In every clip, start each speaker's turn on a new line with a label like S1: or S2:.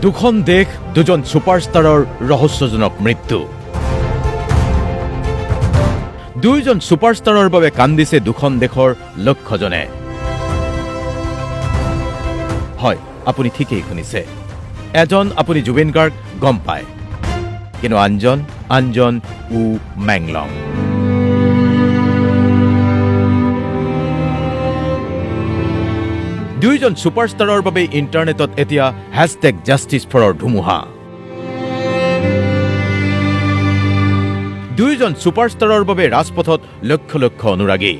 S1: দুখন দেশ দুজন ছুপাৰষ্টাৰৰ ৰহস্যজনক মৃত্যু দুইজন ছুপাৰষ্টাৰৰ বাবে কান্দিছে দুখন দেশৰ লক্ষজনে হয় আপুনি ঠিকই শুনিছে এজন আপুনি জুবিন গাৰ্গ গম পায় কিন্তু আনজন উ মেংলং দুইজন ছুপাৰষ্টাৰৰ বাবে ইণ্টাৰনেটত এতিয়া #জাষ্টিছফৰৰ ধুমুহা দুইজন ছুপাৰষ্টাৰৰ বাবে ৰাজপথত লক্ষ লক্ষ অনুৰাগী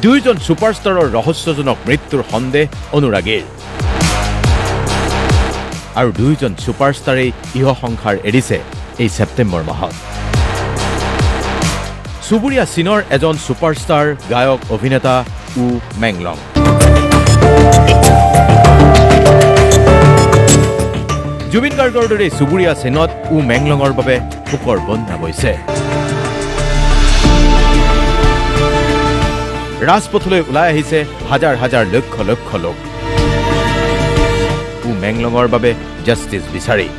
S1: দুইজন ছুপাৰষ্টাৰৰ ৰহস্যজনক মৃত্যুৰ সন্দেহ অনুৰাগীৰ আৰু দুইজন ছুপাৰষ্টাৰেই ইহ সংসাৰ এৰিছে এই ছেপ্টেম্বৰ মাহত চুবুৰীয়া চীনৰ এজন ছুপাৰষ্টাৰ গায়ক অভিনেতা উ মেংলং জুবিন গাৰ্গৰ দৰে চুবুৰীয়া চীনত উ মেংলঙৰ বাবে শোকৰ বন্যা বৈছে ৰাজপথলৈ ওলাই আহিছে হাজাৰ হাজাৰ লক্ষ লক্ষ লোক উ মেংলঙৰ বাবে জাষ্টিছ বিচাৰি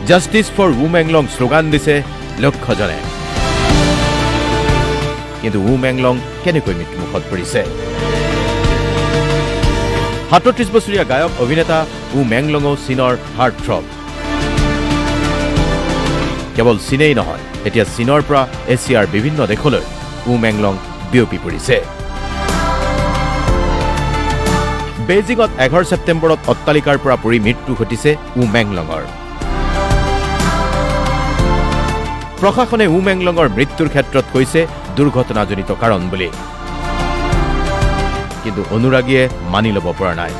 S1: জাষ্টিছ ফৰ উ মেংলং শ্লোগান দিছে লক্ষজনে কিন্তু উ মেংলং কেনেকৈ মৃত্যুমুখত পৰিছে ৩৭ বছৰীয়া গায়ক অভিনেতা উ মেংলঙো চীনৰ হাৰ্টথ্ৰব কেৱল চীনেই নহয় এতিয়া চীনৰ পৰা এছিয়াৰ বিভিন্ন দেশলৈ উ মেংলং বিয়পি পৰিছে বেইজিঙত ১১ ছেপ্টেম্বৰত অট্টালিকাৰ পৰা পৰি মৃত্যু ঘটিছে উ মেংলঙৰ প্ৰশাসনে উ মেংলঙৰ মৃত্যুৰ ক্ষেত্ৰত কৈছে দুৰ্ঘটনাজনিত কাৰণ বুলি কিন্তু অনুৰাগীয়ে মানি ল'ব পৰা নাই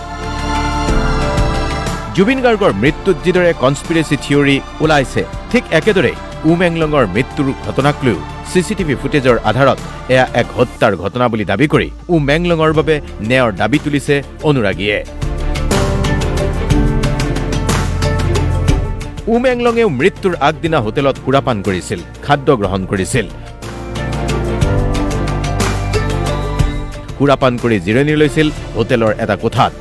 S1: জুবিন গাৰ্গৰ মৃত্যুত যিদৰে কনস্পিৰেচি থিয়ৰী ওলাইছে ঠিক একেদৰে উ মেংলঙৰ মৃত্যুৰ ঘটনাক লৈ চিচিটিভি ফুটেজৰ আধাৰত এয়া এক হত্যাৰ ঘটনা বুলি দাবী কৰি উ মেংলঙৰ বাবে ন্যায়ৰ দাবী তুলিছে অনুৰাগীয়ে উ মেংলঙেও মৃত্যুৰ আগদিনা হোটেলত সুৰাপান কৰিছিল খাদ্য গ্ৰহণ কৰিছিল সুৰাপান কৰি জিৰণি লৈছিল হোটেলৰ এটা কোঠাত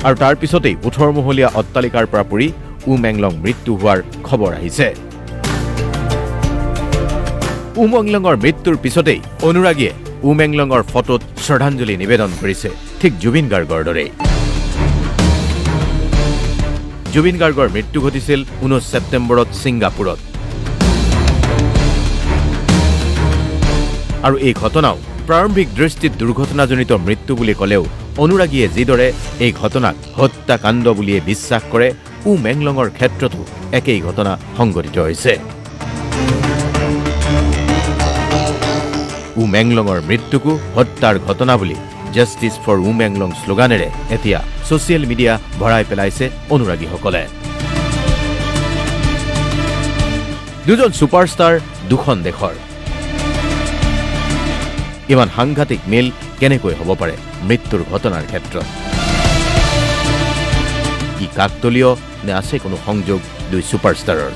S1: আৰু তাৰ পিছতেই ১৮ মহলীয়া অট্টালিকাৰ পৰা পৰি উ মেংলং মৃত্যু হোৱাৰ খবৰ আহিছে উ মেংলঙৰ মৃত্যুৰ পিছতেই অনুৰাগীয়ে উ মেংলঙৰ ফটোত শ্ৰদ্ধাঞ্জলি নিবেদন কৰিছে ঠিক জুবিন গাৰ্গৰ দৰে জুবিন গাৰ্গৰ মৃত্যু ঘটিছিল ১৯ ছেপ্টেম্বৰত ছিংগাপুৰত আৰু এই ঘটনাও প্ৰাৰম্ভিক দৃষ্টিত দুৰ্ঘটনাজনিত মৃত্যু বুলি ক'লেও অনুৰাগীয়ে যিদৰে এই ঘটনাক হত্যাকাণ্ড বুলিয়ে বিশ্বাস কৰে উ মেংলঙৰ ক্ষেত্ৰতো একেই ঘটনা সংঘটিত হৈছে উ মেংলঙৰ মৃত্যুকো হত্যাৰ ঘটনা বুলি জাষ্টিছ ফৰ উ মেংলং শ্লোগানেৰে এতিয়া ছচিয়েল মিডিয়া ভৰাই পেলাইছে অনুৰাগীসকলে দুজন ছুপাৰষ্টাৰ দুখন দেশৰ ইমান সাংঘাতিক মিল কেনেকৈ হ'ব পাৰে মৃত্যুৰ ঘটনাৰ ক্ষেত্ৰত ই কাকতলীয় নে আছে কোনো সংযোগ দুই ছুপাৰষ্টাৰৰ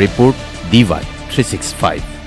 S1: ৰিপৰ্ট DY 365